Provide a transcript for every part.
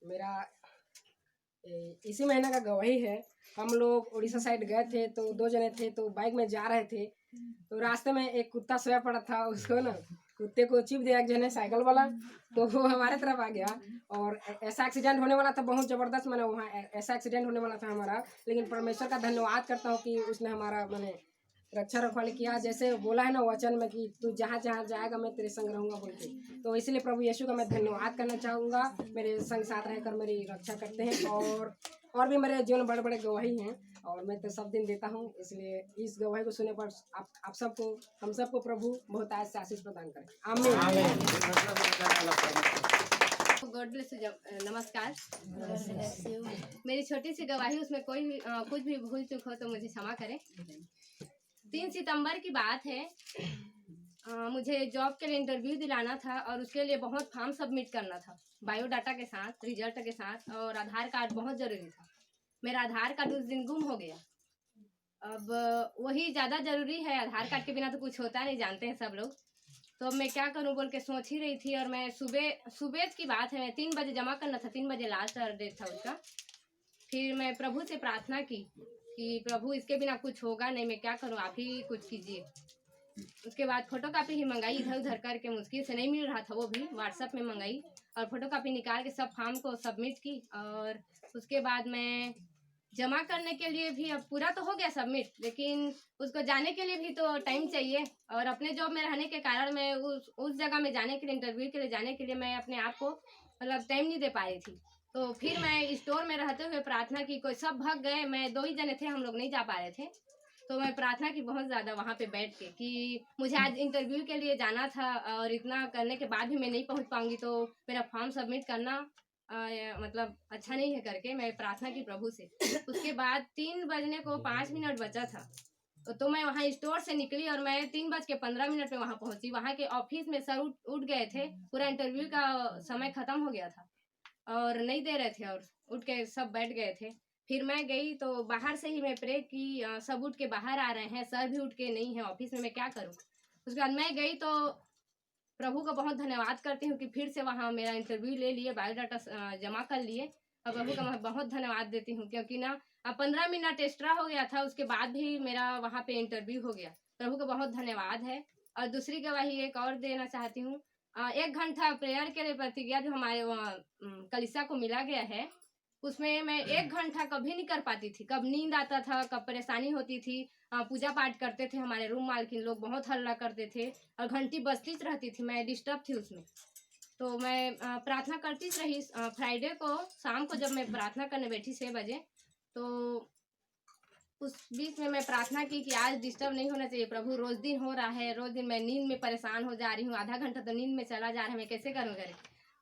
मेरा इसी महीने का गवाही है। हम लोग उड़ीसा साइड गए थे, तो 2 जने थे, तो बाइक में जा रहे थे, तो रास्ते में एक कुत्ता सोया पड़ा था। उसको ना कुत्ते को चिप दिया एक जने साइकिल वाला, तो वो हमारे तरफ आ गया और ऐसा एक्सीडेंट होने वाला था, बहुत ज़बरदस्त। मैंने वहाँ ऐसा एक्सीडेंट होने वाला था हमारा, लेकिन परमेश्वर का धन्यवाद करता हूँ कि उसने हमारा मैंने रक्षा रखवाली किया। जैसे बोला है ना वचन में कि तू जहाँ जहाँ जाएगा मैं तेरे संग रहूँगा बोल के, तो इसलिए प्रभु यीशु का मैं धन्यवाद करना चाहूँगा। मेरे संग साथ रहकर मेरी रक्षा करते हैं, और भी मेरे जीवन बड़े बड़े गवाही हैं, और मैं तो सब दिन देता हूँ। इसलिए इस गवाही को सुनने पर आप सबको, हम सबको प्रभु बहुत से आशीष प्रदान करें। आमीन। God bless you. नमस्कार। मेरी छोटी सी गवाही, उसमें कोई भी कुछ भी भूल चूक हो तो मुझे क्षमा करें। 3 सितंबर की बात है। मुझे जॉब के लिए इंटरव्यू दिलाना था और उसके लिए बहुत फॉर्म सबमिट करना था, बायोडाटा के साथ, रिजल्ट के साथ, और आधार कार्ड बहुत ज़रूरी था। मेरा आधार कार्ड उस दिन गुम हो गया। अब वही ज़्यादा ज़रूरी है, आधार कार्ड के बिना तो कुछ होता नहीं, जानते हैं सब लोग। तो मैं क्या करूं बोल के सोच ही रही थी, और मैं सुबह की बात है, 3 बजे जमा करना था, 3 बजे लास्ट डेट था उसका। फिर मैं प्रभु से प्रार्थना की कि प्रभु इसके बिना कुछ होगा नहीं, मैं क्या करूं, आप ही कुछ कीजिए। उसके बाद फोटोकॉपी ही मंगाई, इधर उधर करके, मुश्किल से नहीं मिल रहा था, वो भी व्हाट्सएप में मंगाई, और फोटोकॉपी निकाल के सब फॉर्म को सबमिट की। और उसके बाद मैं जमा करने के लिए भी, अब पूरा तो हो गया सबमिट, लेकिन उसको जाने के लिए भी तो टाइम चाहिए, और अपने जॉब में रहने के कारण मैं उस जगह में जाने के लिए, इंटरव्यू के लिए जाने के लिए, मैं अपने आप को मतलब टाइम नहीं दे पा रही थी। तो फिर मैं स्टोर में रहते हुए प्रार्थना की, कोई सब भाग गए, मैं 2 ही जने थे, हम लोग नहीं जा पा रहे थे। तो मैं प्रार्थना की बहुत ज़्यादा वहाँ पे बैठ के कि मुझे आज इंटरव्यू के लिए जाना था, और इतना करने के बाद भी मैं नहीं पहुँच पाऊँगी, तो मेरा फॉर्म सबमिट करना मतलब अच्छा नहीं है करके मैं प्रार्थना की प्रभु से। उसके बाद 3 बजने को 5 मिनट बचा था, तो मैं वहाँ स्टोर से निकली और मैं 3:15 पे वहाँ पहुँची। वहाँ के ऑफिस में सर उठ गए थे, पूरा इंटरव्यू का समय ख़त्म हो गया था और नहीं दे रहे थे, और उठ के सब बैठ गए थे। फिर मैं गई तो बाहर से ही मैं प्रे की, सब उठ के बाहर आ रहे हैं, सर भी उठ के नहीं है ऑफिस में, मैं क्या करूँ। उसके बाद मैं गई तो प्रभु का बहुत धन्यवाद करती हूँ कि फिर से वहाँ मेरा इंटरव्यू ले लिए, बायोडाटा जमा कर लिए, और प्रभु का मैं बहुत धन्यवाद देती हूँ, क्योंकि ना 15 मिनट एक्स्ट्रा हो गया था, उसके बाद भी मेरा वहाँ पे इंटरव्यू हो गया। प्रभु का बहुत धन्यवाद है। और दूसरी गवाही एक और देना चाहती हूँ। 1 घंटा प्रेयर के लिए प्रतिज्ञा जो हमारे कलीसिया को मिला गया है, उसमें मैं 1 घंटा कभी नहीं कर पाती थी। कब नींद आता था, कब परेशानी होती थी। पूजा पाठ करते थे, हमारे रूम मालकिन लोग बहुत हल्ला करते थे और घंटी बजती रहती थी, मैं डिस्टर्ब थी उसमें। तो मैं प्रार्थना करती रही। फ्राइडे को शाम को जब मैं प्रार्थना करने बैठी 6 बजे, तो उस बीच में मैं प्रार्थना की कि आज डिस्टर्ब नहीं होना चाहिए प्रभु, रोज दिन हो रहा है, रोज दिन मैं नींद में परेशान हो जा रही हूँ, आधा घंटा तो नींद में चला जा रहा है, मैं कैसे करूँ करे।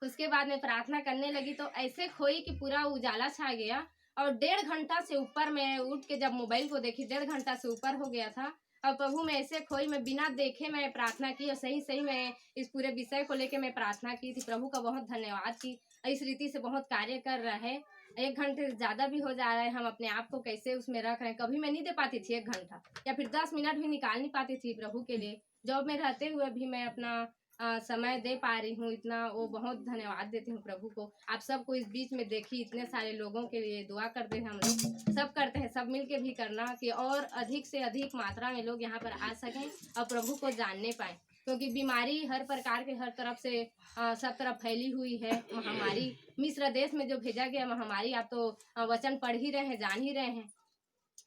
उसके बाद मैं प्रार्थना करने लगी तो ऐसे खोई कि पूरा उजाला छा गया, और 1.5 घंटा से ऊपर मैं उठ के जब मोबाइल को देखी, 1.5 घंटा से ऊपर हो गया था। और प्रभु मैं ऐसे खोई, मैं बिना देखे मैं प्रार्थना की, और सही मैं इस पूरे विषय को लेके मैं प्रार्थना की थी। प्रभु का बहुत धन्यवाद की इस रीति से बहुत कार्य कर रहा है। 1 घंटे से ज़्यादा भी हो जा रहा है, हम अपने आप को कैसे उसमें रख रहे हैं। कभी मैं नहीं दे पाती थी 1 घंटा, या फिर 10 मिनट भी निकाल नहीं पाती थी प्रभु के लिए। जॉब में रहते हुए भी मैं अपना समय दे पा रही हूँ इतना, वो बहुत धन्यवाद देती हूँ प्रभु को। आप सबको इस बीच में देखी, इतने सारे लोगों के लिए दुआ करते हैं, हम लोग सब करते हैं, सब मिल के भी करना कि और अधिक से अधिक मात्रा में लोग यहाँ पर आ सकें और प्रभु को जानने पाएँ, क्योंकि बीमारी हर प्रकार के हर तरफ से सब तरफ फैली हुई है। महामारी मिस्र देश में जो भेजा गया महामारी, आप तो वचन पढ़ ही रहे हैं, जान ही रहे हैं।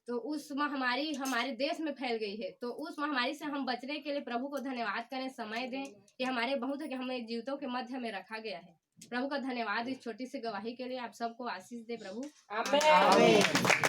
तो उस महामारी हमारे देश में फैल गई है, तो उस महामारी से हम बचने के लिए प्रभु को धन्यवाद करें, समय दें कि हमारे बहुत है कि हमें जीवितों के मध्य में रखा गया है। प्रभु का धन्यवाद इस छोटी सी गवाही के लिए। आप सबको आशीष दे प्रभु। आमीन।